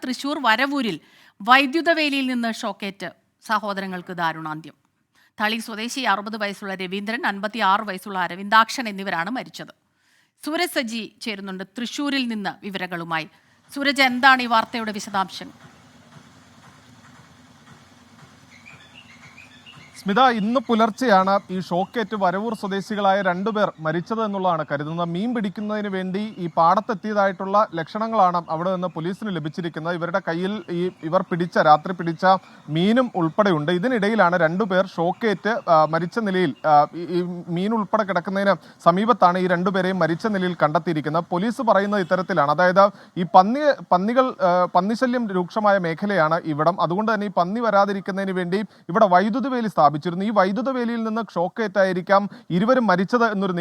തൃശൂർ വരവൂരിൽ വൈദ്യുത വേലിയിൽ നിന്ന് ഷോക്കേറ്റ് സഹോദരങ്ങൾക്ക് ദാരുണാന്ത്യം. തളി സ്വദേശി 60 വയസ്സുള്ള രവീന്ദ്രൻ, 56 വയസ്സുള്ള അരവിന്ദാക്ഷൻ എന്നിവരാണ് മരിച്ചത്. സൂരജ് സജി ചേരുന്നുണ്ട് തൃശൂരിൽ നിന്ന് വിവരങ്ങളുമായി. സൂരജ്, എന്താണ് ഈ വാർത്തയുടെ വിശദാംശങ്ങൾ? സ്മിത, ഇന്ന് പുലർച്ചെയാണ് ഈ ഷോക്കേറ്റ് വരവൂർ സ്വദേശികളായ 2 പേർ മരിച്ചത് എന്നുള്ളതാണ് കരുതുന്നത്. മീൻ പിടിക്കുന്നതിന് വേണ്ടി ഈ പാടത്തെത്തിയതായിട്ടുള്ള ലക്ഷണങ്ങളാണ് അവിടെ നിന്ന് പോലീസിന് ലഭിച്ചിരിക്കുന്നത്. ഇവരുടെ കയ്യിൽ ഇവർ രാത്രി പിടിച്ച മീനും ഉൾപ്പെടെയുണ്ട്. ഇതിനിടയിലാണ് 2 പേർ ഷോക്കേറ്റ് മരിച്ച നിലയിൽ, ഈ മീൻ ഉൾപ്പെടെ കിടക്കുന്നതിന് സമീപത്താണ് ഈ 2 പേരെയും മരിച്ച നിലയിൽ കണ്ടെത്തിയിരിക്കുന്നത്. പോലീസ് പറയുന്നത് ഇത്തരത്തിലാണ്, അതായത് ഈ പന്നിശല്യം രൂക്ഷമായ മേഖലയാണ് ഇവിടം. അതുകൊണ്ട് തന്നെ ഈ പന്നി വരാതിരിക്കുന്നതിന് വേണ്ടി ഇവിടെ വൈദ്യുത വേലി സ്ഥാപിച്ചിരുന്നു. ഈ വൈദ്യുത വേലിയിൽ നിന്ന് ഷോക്കേറ്റായിരിക്കാം ഇരുവരും മരിച്ചത് എന്നൊരു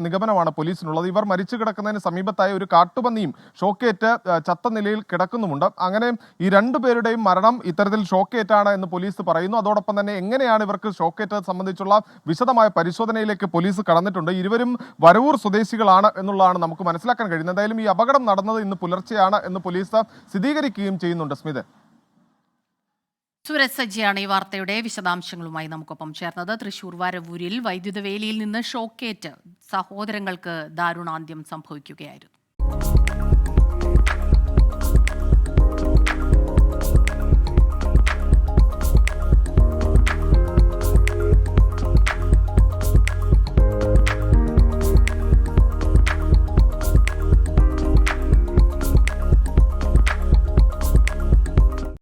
നിഗമനമാണ് പോലീസിനുള്ളത്. ഇവർ മരിച്ചു കിടക്കുന്നതിന് സമീപത്തായ ഒരു കാട്ടുപന്നിയും ഷോക്കേറ്റ് ചത്ത നിലയിൽ കിടക്കുന്നുമുണ്ട്. അങ്ങനെ ഈ 2 പേരുടെയും മരണം ഇത്തരത്തിൽ ഷോക്കേറ്റാണ് എന്ന് പോലീസ് പറയുന്നു. അതോടൊപ്പം തന്നെ എങ്ങനെയാണ് ഇവർക്ക് ഷോക്കേറ്റ് സംബന്ധിച്ചുള്ള വിശദമായ പരിശോധനയിലേക്ക് പോലീസ് കടന്നിട്ടുണ്ട്. ഇരുവരും വരവൂർ സ്വദേശികളാണ് എന്നുള്ളതാണ് നമുക്ക് മനസ്സിലാക്കാൻ കഴിയുന്നത്. എന്തായാലും ഈ അപകടം നടന്നത് ഇന്ന് പുലർച്ചെയാണ് എന്ന് പോലീസ് സ്ഥിരീകരിക്കുകയും ചെയ്യുന്നുണ്ട്. സ്മിത, സൂരജ് സജിയാണ് ഈ വാർത്തയുടെ വിശദാംശങ്ങളുമായി നമുക്കൊപ്പം ചേർന്നത്. തൃശൂർ വരവൂരിൽ വൈദ്യുത വേലിയിൽ നിന്ന് ഷോക്കേറ്റ് സഹോദരങ്ങൾക്ക് ദാരുണാന്ത്യം സംഭവിക്കുകയായിരുന്നു.